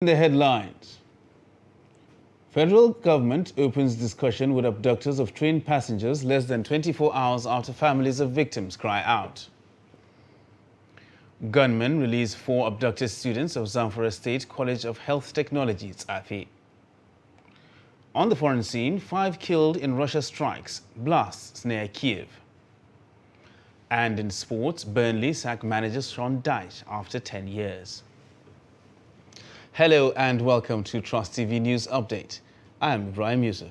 The headlines. Federal government opens discussion with abductors of train passengers less than 24 hours after families of victims cry out. Gunmen release 4 abducted students of Zamfara State College of Health Technologies, AFI. On the foreign scene, 5 killed in Russia strikes, blasts near Kiev. And in sports, Burnley sack manager Sean Dyche after 10 years. Hello and welcome to Trust TV News Update. I am Ibrahim Yusuf.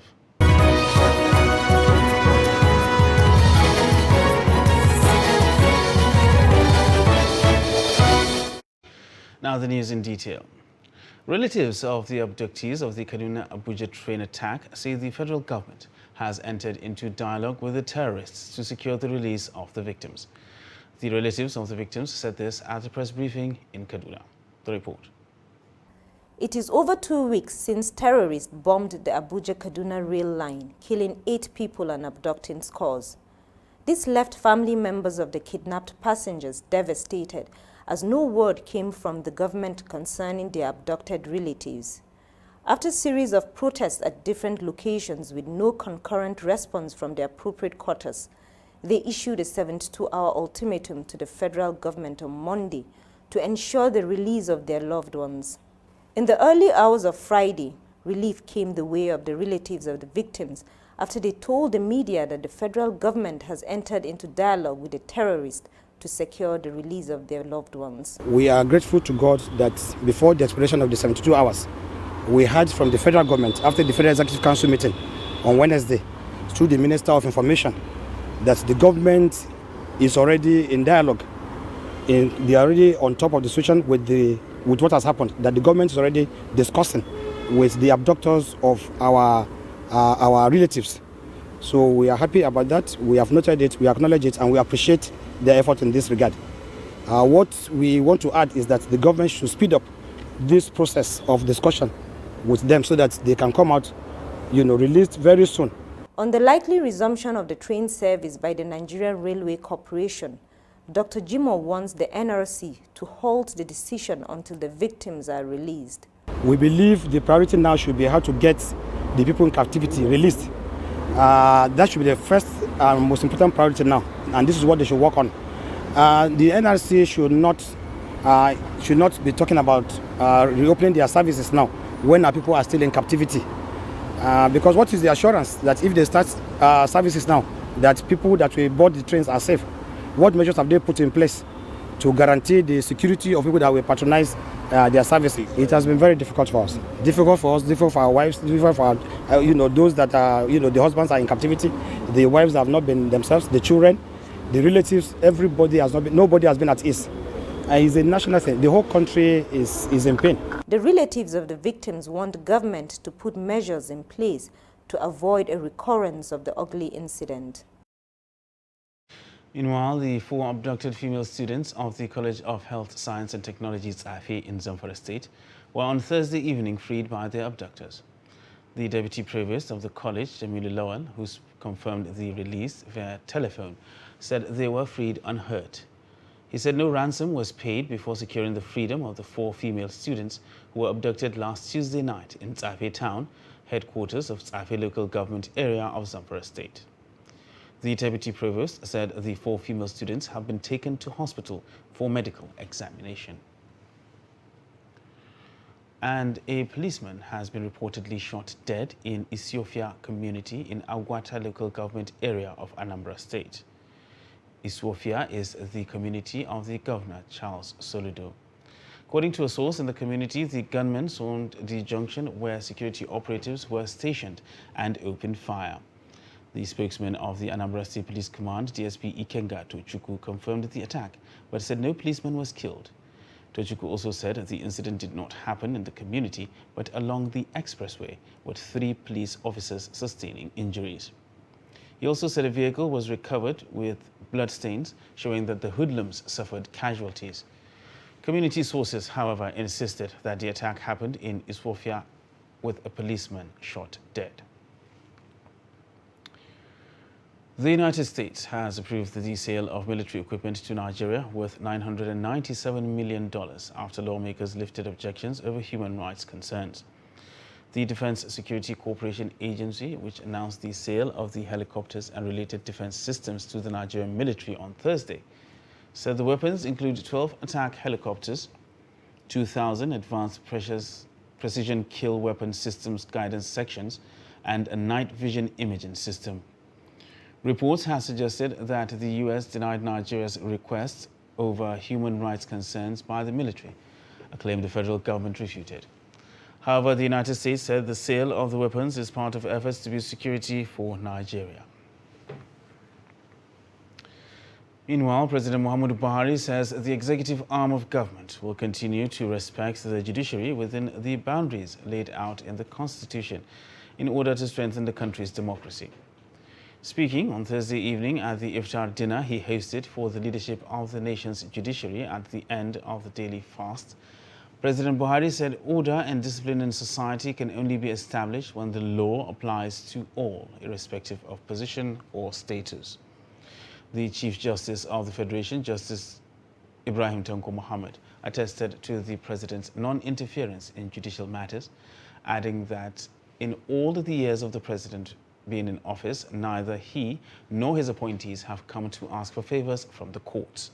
Now the news in detail. Relatives of the abductees of the Kaduna-Abuja train attack say the federal government has entered into dialogue with the terrorists to secure the release of the victims. The relatives of the victims said this at a press briefing in Kaduna. The report. It is over 2 weeks since terrorists bombed the Abuja-Kaduna rail line, killing 8 people and abducting scores. This left family members of the kidnapped passengers devastated, as no word came from the government concerning their abducted relatives. After a series of protests at different locations with no concurrent response from the appropriate quarters, they issued a 72-hour ultimatum to the federal government on Monday to ensure the release of their loved ones. In the early hours of Friday, relief came the way of the relatives of the victims after they told the media that the federal government has entered into dialogue with the terrorists to secure the release of their loved ones. We are grateful to God that before the expiration of the 72 hours, we heard from the federal government after the Federal Executive Council meeting on Wednesday through the Minister of Information that the government is already in dialogue. They are already on top of the situation with what has happened, that the government is already discussing with the abductors of our relatives. So we are happy about that. We have noted it, we acknowledge it, and we appreciate their effort in this regard. What we want to add is that the government should speed up this process of discussion with them so that they can come out, released very soon. On the likely resumption of the train service by the Nigerian Railway Corporation, Dr. Jimoh wants the NRC to halt the decision until the victims are released. We believe the priority now should be how to get the people in captivity released. That should be the first and most important priority now, and this is what they should work on. The NRC should not be talking about reopening their services now when our people are still in captivity. Because what is the assurance that if they start services now, that people that will board the trains are safe? What measures have they put in place to guarantee the security of people that will patronize their services? It has been very difficult for us. Difficult for us, difficult for our wives, difficult for our, those that are, the husbands are in captivity, the wives have not been themselves, the children, the relatives, nobody has been at ease. It's a national thing. The whole country is in pain. The relatives of the victims want the government to put measures in place to avoid a recurrence of the ugly incident. Meanwhile, the 4 abducted female students of the College of Health Science and Technologies AFI in Zamfara State were on Thursday evening freed by their abductors. The Deputy Provost of the college, Jamilu Lawal, who confirmed the release via telephone, said they were freed unhurt. He said no ransom was paid before securing the freedom of the 4 female students who were abducted last Tuesday night in Tsafe town, headquarters of Tsafe local government area of Zamfara State. The Deputy Provost said the 4 female students have been taken to hospital for medical examination. And a policeman has been reportedly shot dead in Isiofia community in Agwata local government area of Anambra State. Isiofia is the community of the Governor, Charles Soludo. According to a source in the community, the gunmen stormed the junction where security operatives were stationed and opened fire. The spokesman of the Anambra State Police Command, DSP Ikenga Tochukwu, confirmed the attack, but said no policeman was killed. Tochukwu also said the incident did not happen in the community, but along the expressway, with 3 police officers sustaining injuries. He also said a vehicle was recovered with bloodstains, showing that the hoodlums suffered casualties. Community sources, however, insisted that the attack happened in Isiofia with a policeman shot dead. The United States has approved the sale of military equipment to Nigeria worth $997 million after lawmakers lifted objections over human rights concerns. The Defense Security Cooperation Agency, which announced the sale of the helicopters and related defense systems to the Nigerian military on Thursday, said the weapons include 12 attack helicopters, 2,000 advanced precision kill weapon systems guidance sections, and a night vision imaging system. Reports have suggested that the U.S. denied Nigeria's requests over human rights concerns by the military, a claim the federal government refuted. However, the United States said the sale of the weapons is part of efforts to boost security for Nigeria. Meanwhile, President Muhammadu Buhari says the executive arm of government will continue to respect the judiciary within the boundaries laid out in the Constitution in order to strengthen the country's democracy. Speaking on Thursday evening at the iftar dinner he hosted for the leadership of the nation's judiciary at the end of the daily fast, President Buhari said order and discipline in society can only be established when the law applies to all, irrespective of position or status. The Chief Justice of the Federation, Justice Ibrahim Tanko Muhammad, attested to the President's non-interference in judicial matters, adding that in all the years of the President being in office, neither he nor his appointees have come to ask for favors from the courts.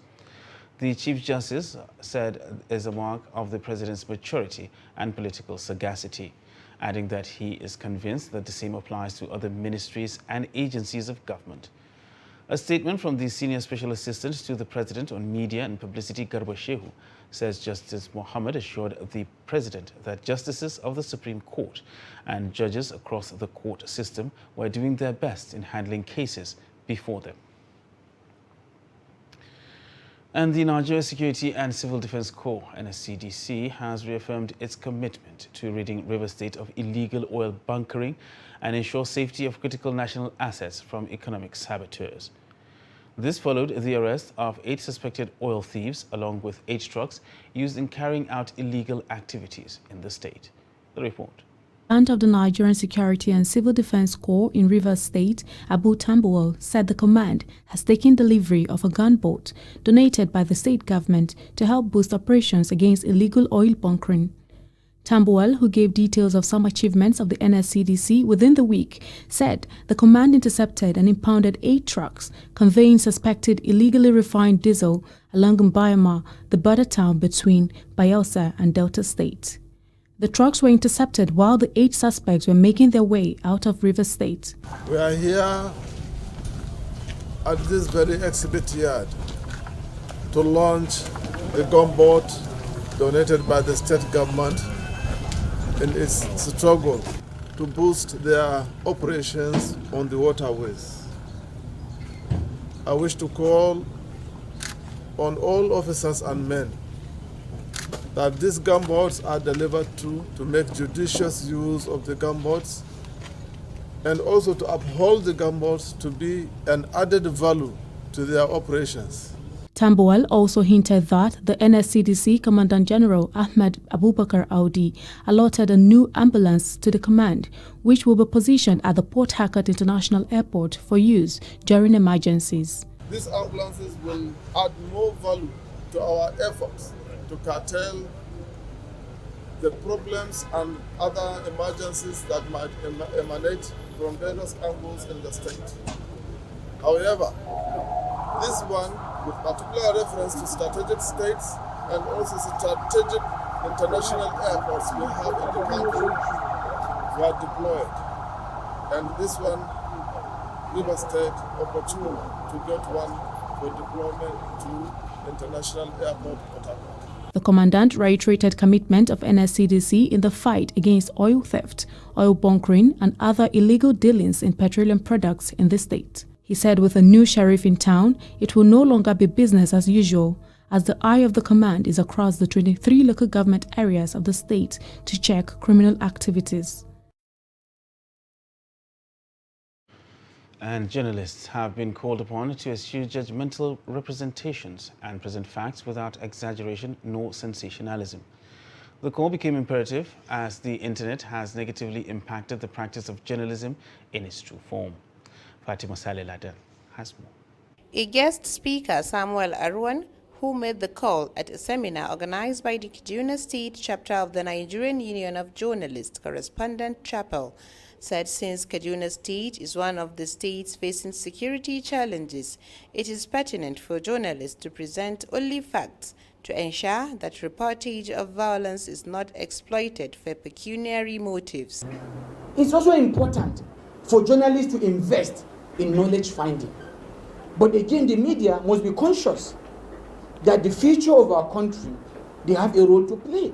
The Chief Justice said is a mark of the President's maturity and political sagacity, adding that he is convinced that the same applies to other ministries and agencies of government. A statement from the Senior Special Assistant to the President on Media and Publicity, Garba Shehu, says Justice Mohammed assured the President that justices of the Supreme Court and judges across the court system were doing their best in handling cases before them. And the Nigeria Security and Civil Defense Corps, NSCDC, has reaffirmed its commitment to ridding Rivers State of illegal oil bunkering and ensure safety of critical national assets from economic saboteurs. This followed the arrest of 8 suspected oil thieves along with 8 trucks used in carrying out illegal activities in the state. The report. Command of the Nigerian Security and Civil Defense Corps in Rivers State, Abu Tambuwal, said the command has taken delivery of a gunboat donated by the state government to help boost operations against illegal oil bunkering. Tambuwal, who gave details of some achievements of the NSCDC within the week, said the command intercepted and impounded 8 trucks conveying suspected illegally refined diesel along Mbayama, the border town between Bayelsa and Delta State. The trucks were intercepted while the 8 suspects were making their way out of Rivers State. We are here at this very exhibit yard to launch the gunboat donated by the state government in its struggle to boost their operations on the waterways. I wish to call on all officers and men that these gunboats are delivered to make judicious use of the gunboats and also to uphold the gunboats to be an added value to their operations. Tambuwal also hinted that the NSCDC Commandant General Ahmed Abubakar Audi allotted a new ambulance to the command, which will be positioned at the Port Harcourt International Airport for use during emergencies. These ambulances will add more value to our efforts to curtail the problems and other emergencies that might emanate from various angles in the state. However, this one, with particular reference to strategic states and also strategic international airports we have in the country, were deployed. And this one, Rivers State opportune to get one for deployment to International Airport Port Harcourt. The commandant reiterated commitment of NSCDC in the fight against oil theft, oil bunkering, and other illegal dealings in petroleum products in the state. He said with a new sheriff in town, it will no longer be business as usual, as the eye of the command is across the 23 local government areas of the state to check criminal activities. And journalists have been called upon to eschew judgmental representations and present facts without exaggeration nor sensationalism. The call became imperative as the internet has negatively impacted the practice of journalism in its true form. Fatima Saleh Laden. has more. A guest speaker, Samuel Arwan, who made the call at a seminar organized by the Kaduna State chapter of the Nigerian Union of Journalists Correspondent Chapel, said since Kaduna State is one of the states facing security challenges, it is pertinent for journalists to present only facts to ensure that reportage of violence is not exploited for pecuniary motives. It's also important for journalists to invest in knowledge finding. But again, the media must be conscious that the future of our country, they have a role to play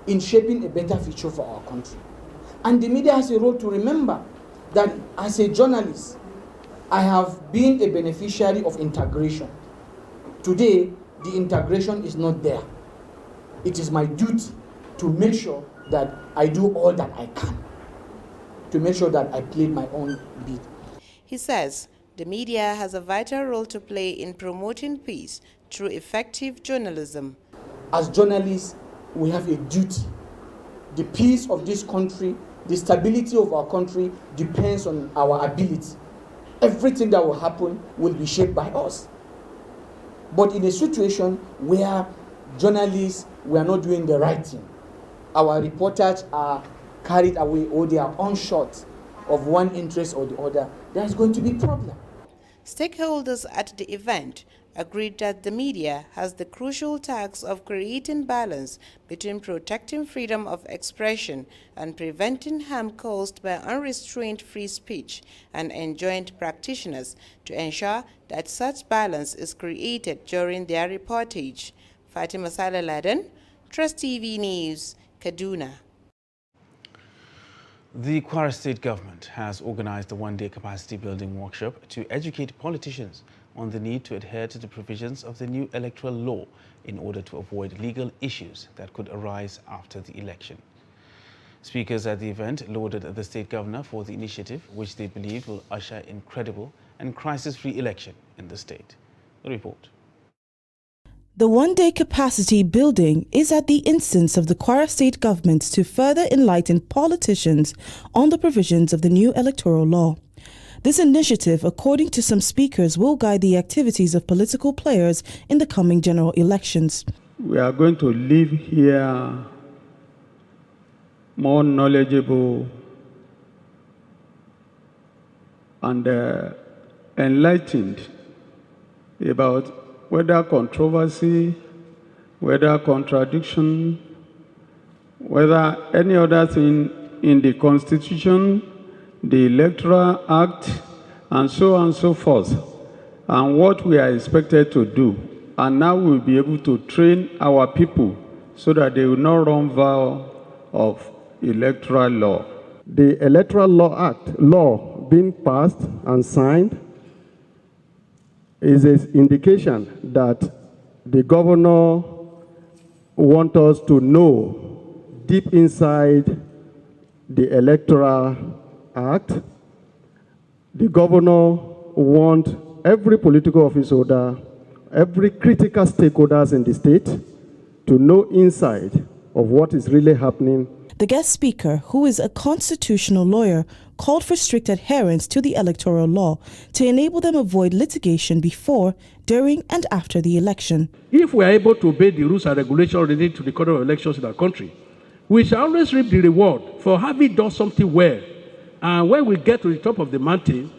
in shaping a better future for our country. And the media has a role to remember that as a journalist, I have been a beneficiary of integration. Today, the integration is not there. It is my duty to make sure that I do all that I can, to make sure that I play my own beat. He says the media has a vital role to play in promoting peace through effective journalism. As journalists, we have a duty. The peace of this country, the stability of our country depends on our ability. Everything that will happen will be shaped by us. But in a situation where journalists were not doing the right thing, our reporters are carried away or they are unshot of one interest or the other, there is going to be a problem. Stakeholders at the event agreed that the media has the crucial task of creating balance between protecting freedom of expression and preventing harm caused by unrestrained free speech, and enjoined practitioners to ensure that such balance is created during their reportage. Fatima Saleh-Laden, Trust TV News, Kaduna. The Kwara State government has organized a one-day capacity building workshop to educate politicians on the need to adhere to the provisions of the new electoral law in order to avoid legal issues that could arise after the election. Speakers at the event lauded the state governor for the initiative, which they believe will usher in credible and crisis-free election in the state. The report. The one-day capacity building is at the instance of the Kwara State government to further enlighten politicians on the provisions of the new electoral law. This initiative, according to some speakers, will guide the activities of political players in the coming general elections. We are going to leave here more knowledgeable and enlightened about whether controversy, whether contradiction, whether any other thing in the Constitution, the Electoral Act, and so on and so forth, and what we are expected to do. And now we'll be able to train our people so that they will not run foul of electoral law. The Electoral Law being passed and signed is an indication that the governor wants us to know deep inside the Electoral Act. The governor wants every political office holder, every critical stakeholders in the state to know inside of what is really happening. The guest speaker, who is a constitutional lawyer, called for strict adherence to the electoral law to enable them avoid litigation before, during, and after the election. If we are able to obey the rules and regulations related to the Code of Elections in our country, we shall always reap the reward for having done something well. And when we get to the top of the mountain,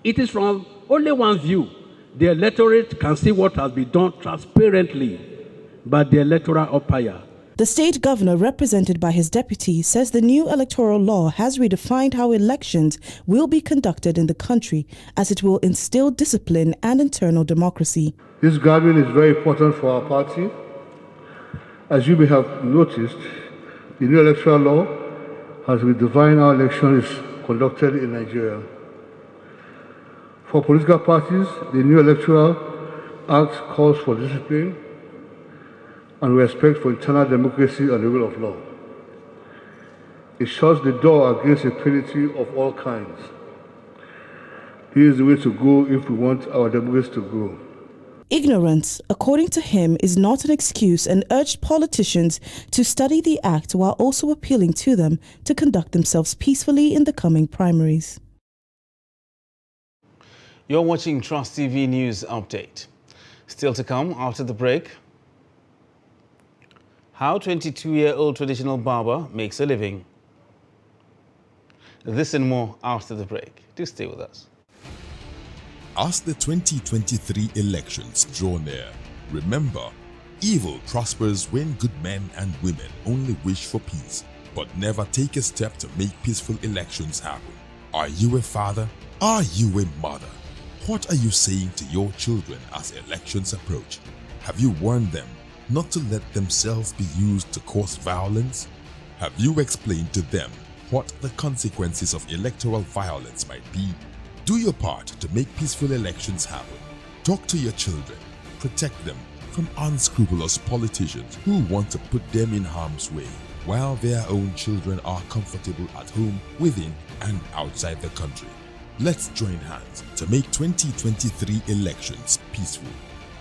it is from only one view. The electorate can see what has been done transparently by the electoral umpire. The state governor, represented by his deputy, says the new electoral law has redefined how elections will be conducted in the country, as it will instill discipline and internal democracy. This gathering is very important for our party. As you may have noticed, the new electoral law has redefined how election is conducted in Nigeria. For political parties, the new electoral act calls for discipline and respect for internal democracy and the rule of law. It shuts the door against impunity of all kinds. Here is the way to go if we want our democracy to grow. Ignorance, according to him, is not an excuse, and urged politicians to study the act while also appealing to them to conduct themselves peacefully in the coming primaries. You're watching Trust TV News Update. Still to come after the break, how 22-year-old traditional barber makes a living. This and more after the break. Do stay with us. As the 2023 elections draw near, remember, evil prospers when good men and women only wish for peace, but never take a step to make peaceful elections happen. Are you a father? Are you a mother? What are you saying to your children as elections approach? Have you warned them not to let themselves be used to cause violence? Have you explained to them what the consequences of electoral violence might be? Do your part to make peaceful elections happen. Talk to your children. Protect them from unscrupulous politicians who want to put them in harm's way, while their own children are comfortable at home, within and outside the country. Let's join hands to make 2023 elections peaceful.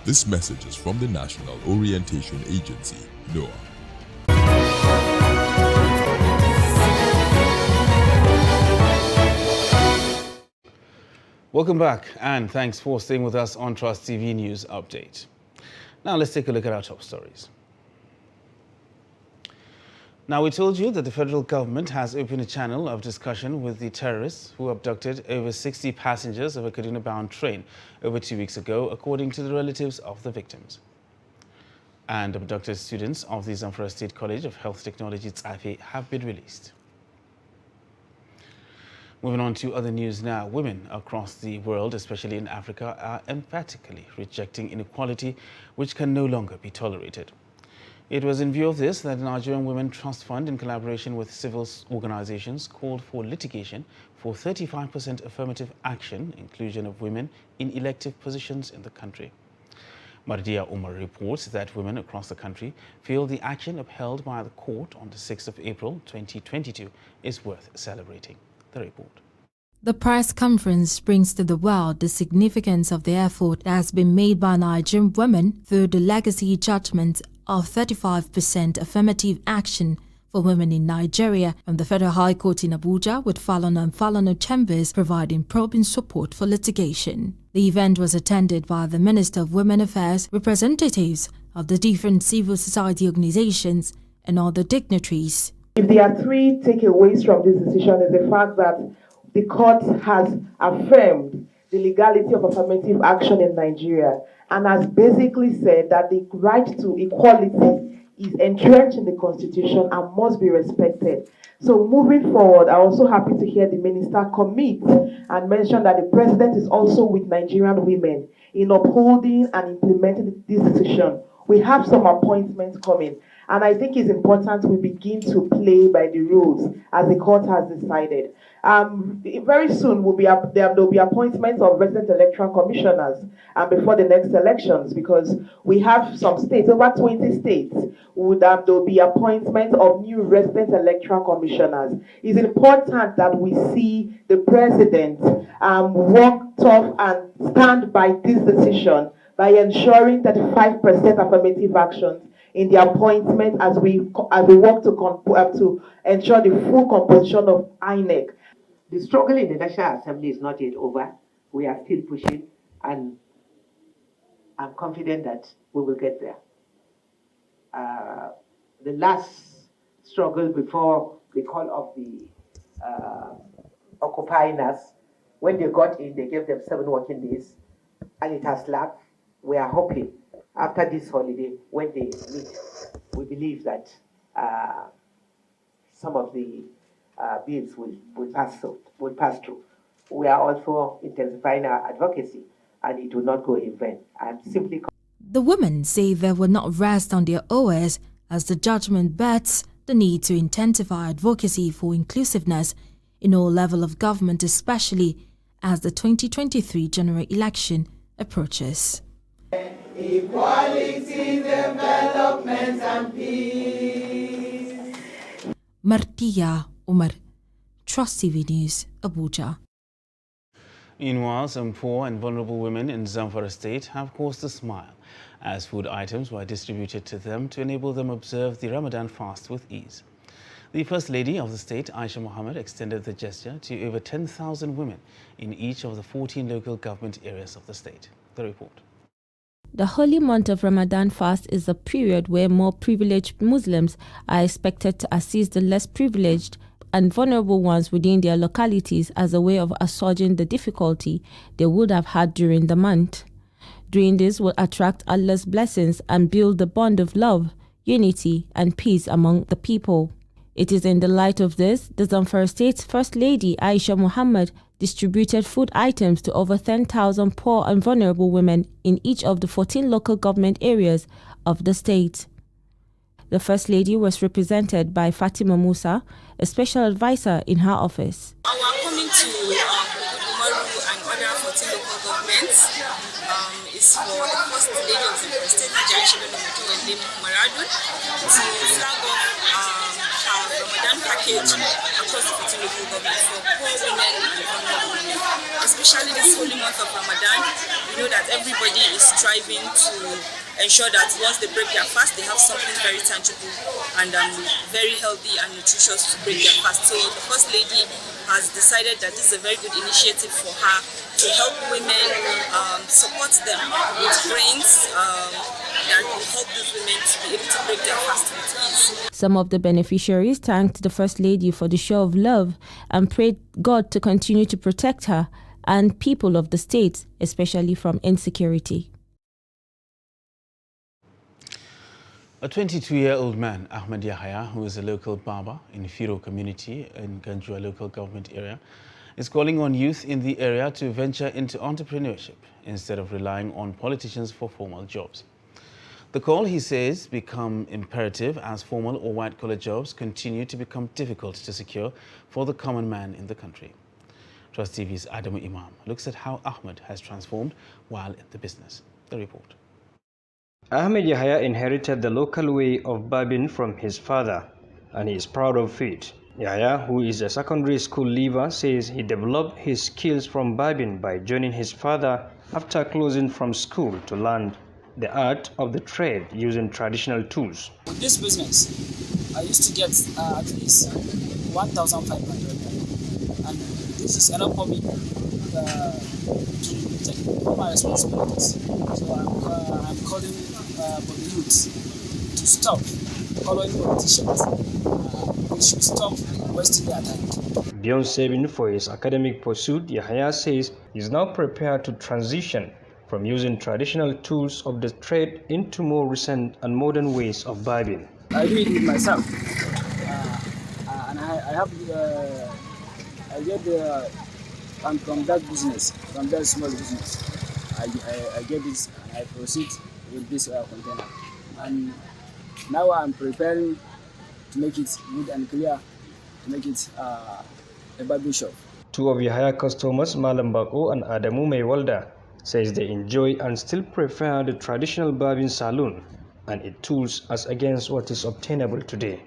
This message is from the National Orientation Agency, NOAA. Welcome back, and thanks for staying with us on Trust TV News Update. Now let's take a look at our top stories. Now, we told you that the federal government has opened a channel of discussion with the terrorists who abducted over 60 passengers of a Kaduna-bound train over 2 weeks ago, according to the relatives of the victims. And abducted students of the Zamfara State College of Health Technology (TSAFE) have been released. Moving on to other news now, women across the world, especially in Africa, are emphatically rejecting inequality, which can no longer be tolerated. It was in view of this that the Nigerian Women Trust Fund, in collaboration with civil organizations, called for litigation for 35% affirmative action, inclusion of women in elective positions in the country. Mardia Umar reports that women across the country feel the action upheld by the court on the 6th of April 2022 is worth celebrating. The report. The press conference brings to the world the significance of the effort that has been made by Nigerian women through the legacy judgment of 35% affirmative action for women in Nigeria from the Federal High Court in Abuja, with Falana and Falana chambers providing probing support for litigation. The event was attended by the Minister of Women Affairs, representatives of the different civil society organizations, and other dignitaries. If there are three takeaways from this decision, is the fact that the court has affirmed the legality of affirmative action in Nigeria and has basically said that the right to equality is entrenched in the Constitution and must be respected. So moving forward, I'm also happy to hear the minister commit and mention that the president is also with Nigerian women in upholding and implementing this decision. We have some appointments coming, and I think it's important we begin to play by the rules as the court has decided. Very soon there will be appointments of resident electoral commissioners before the next elections, because we have some states, over 20 states, there will be appointment of new resident electoral commissioners. It's important that we see the president walk tough and stand by this decision by ensuring 35% affirmative actions in the appointment as we work to ensure the full composition of INEC. The struggle in the National Assembly is not yet over. We are still pushing, and I'm confident that we will get there. The last struggle before the call of the occupying us, when they got in, they gave them 7 working days, and it has lagged. We are hoping after this holiday, when they meet, we believe that some of the bills will pass through. We are also intensifying our advocacy, and it will not go in vain. I'm simply. The women say they will not rest on their oars as the judgment bets the need to intensify advocacy for inclusiveness in all levels of government, especially as the 2023 general election approaches. Equality, development, and peace. Mardia Umar, Trust TV News, Abuja. Meanwhile, some poor and vulnerable women in Zamfara State have caused a smile as food items were distributed to them to enable them observe the Ramadan fast with ease. The First Lady of the state, Aisha Mohammed, extended the gesture to over 10,000 women in each of the 14 local government areas of the state. The report. The holy month of Ramadan fast is a period where more privileged Muslims are expected to assist the less privileged and vulnerable ones within their localities as a way of assuaging the difficulty they would have had during the month. Doing this will attract Allah's blessings and build the bond of love, unity, and peace among the people. It is in the light of this, the Zamfara State's First Lady, Aisha Mohammed, distributed food items to over 10,000 poor and vulnerable women in each of the 14 local government areas of the state. The First Lady was represented by Fatima Musa, a special advisor in her office. Our coming to Umaru and other 14 local governments is for the First Lady of the State, Aisha Mohammed, to flag off her Ramadan package across the 14 local governments for poor women and vulnerable women. Especially this holy month of Ramadan, we know that everybody is striving to ensure that once they break their fast, they have something very tangible and very healthy and nutritious to break their fast. So the First Lady has decided that this is a very good initiative for her to help women, support them with grains that will help these women to be able to break their fast with ease. Some of the beneficiaries thanked the First Lady for the show of love and prayed God to continue to protect her and people of the state, especially from insecurity. A 22-year-old man, Ahmadiyya, who is a local barber in Firo community in Ganjua local government area, is calling on youth in the area to venture into entrepreneurship instead of relying on politicians for formal jobs. The call, he says, become imperative as formal or white-collar jobs continue to become difficult to secure for the common man in the country. Trust TV's Adamu Imam looks at how Ahmed has transformed while in the business. The report. Ahmed Yahya inherited the local way of barbing from his father, and he is proud of it. Yahya, who is a secondary school leaver, says he developed his skills from barbing by joining his father after closing from school to learn the art of the trade using traditional tools. This business, I used to get at least 1,500, and this is enough for me to take all my responsibilities. So I'm calling for the youth to stop following politicians. They should stop wasting their time. Beyond saving for his academic pursuit, Yahya says he is now prepared to transition from using traditional tools of the trade into more recent and modern ways of barbing. I do it with myself, and I get the and from that business, from that small business, I get this and I proceed with this container. And now I'm preparing to make it good and clear, to make it a barbing shop. Two of Yahya customers, Malam Bako and Adamu Maywalda, says they enjoy and still prefer the traditional barbing salon and its tools as against what is obtainable today.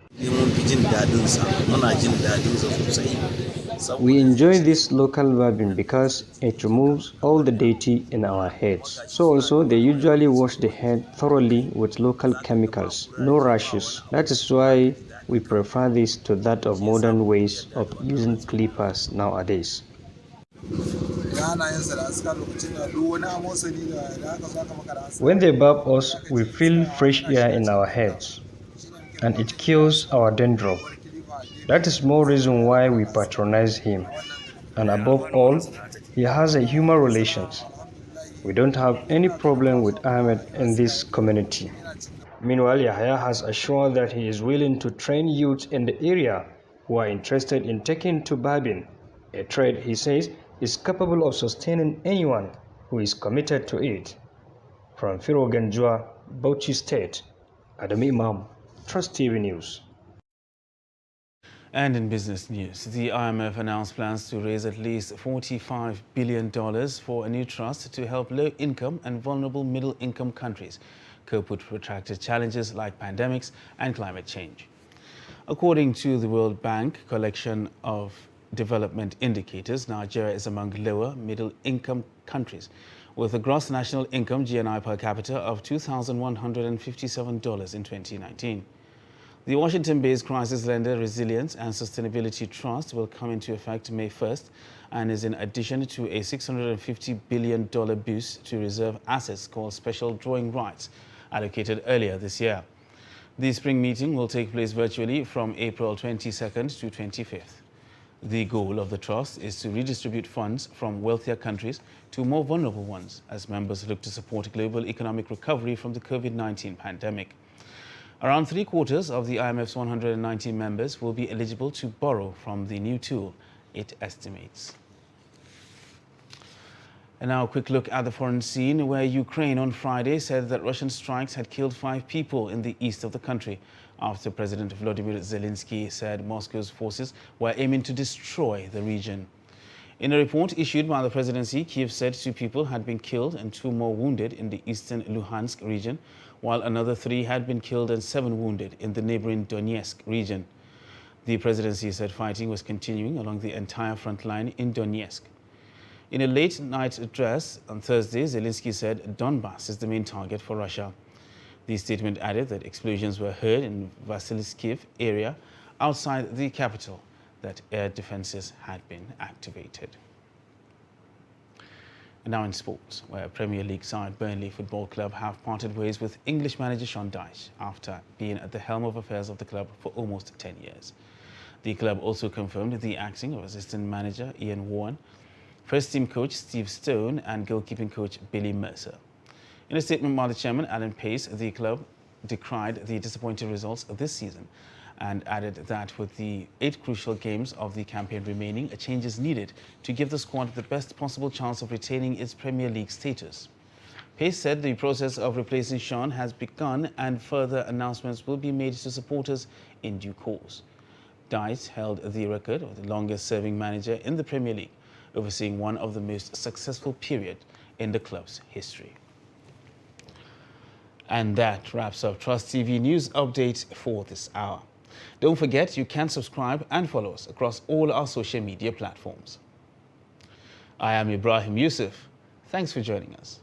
We enjoy this local barbing because it removes all the dirty in our heads. So also they usually wash the head thoroughly with local chemicals, no rashes. That is why we prefer this to that of modern ways of using clippers nowadays. When they barb us, we feel fresh air in our heads, and it kills our dandruff. That is more reason why we patronize him. And above all, he has a human relations. We don't have any problem with Ahmed in this community. Meanwhile, Yahya has assured that he is willing to train youth in the area who are interested in taking to barbing, a trade, he says, is capable of sustaining anyone who is committed to it. From Firo Ganjua, Bauchi State, Adam Imam, Trust TV News. And in business news, the IMF announced plans to raise at least $45 billion for a new trust to help low-income and vulnerable middle-income countries cope with protracted challenges like pandemics and climate change. According to the World Bank collection of development indicators, Nigeria is among lower middle-income countries, with a gross national income (GNI) per capita of $2,157 in 2019. The Washington-based Crisis Lender Resilience and Sustainability Trust will come into effect May 1st and is in addition to a $650 billion boost to reserve assets called Special Drawing Rights allocated earlier this year. The spring meeting will take place virtually from April 22nd to 25th. The goal of the trust is to redistribute funds from wealthier countries to more vulnerable ones as members look to support global economic recovery from the COVID-19 pandemic. Around three-quarters of the IMF's 190 members will be eligible to borrow from the new tool, it estimates. And now a quick look at the foreign scene, where Ukraine on Friday said that Russian strikes had killed 5 people in the east of the country after President Volodymyr Zelensky said Moscow's forces were aiming to destroy the region. In a report issued by the presidency, Kyiv said 2 people had been killed and 2 more wounded in the eastern Luhansk region, while another 3 had been killed and 7 wounded in the neighboring Donetsk region. The presidency said fighting was continuing along the entire front line in Donetsk. In a late-night address on Thursday, Zelensky said Donbass is the main target for Russia. The statement added that explosions were heard in Vasilivskiv area outside the capital, that air defenses had been activated. And now in sports, where Premier League side Burnley Football Club have parted ways with English manager Sean Dyche after being at the helm of affairs of the club for almost 10 years. The club also confirmed the axing of assistant manager Ian Warren, first-team coach Steve Stone and goalkeeping coach Billy Mercer. In a statement by the chairman, Alan Pace, the club decried the disappointing results of this season and added that with the 8 crucial games of the campaign remaining, a change is needed to give the squad the best possible chance of retaining its Premier League status. Pace said the process of replacing Sean has begun and further announcements will be made to supporters in due course. Dyche held the record of the longest-serving manager in the Premier League, overseeing one of the most successful periods in the club's history. And that wraps up Trust TV News Update for this hour. Don't forget, you can subscribe and follow us across all our social media platforms. I am Ibrahim Yusuf. Thanks for joining us.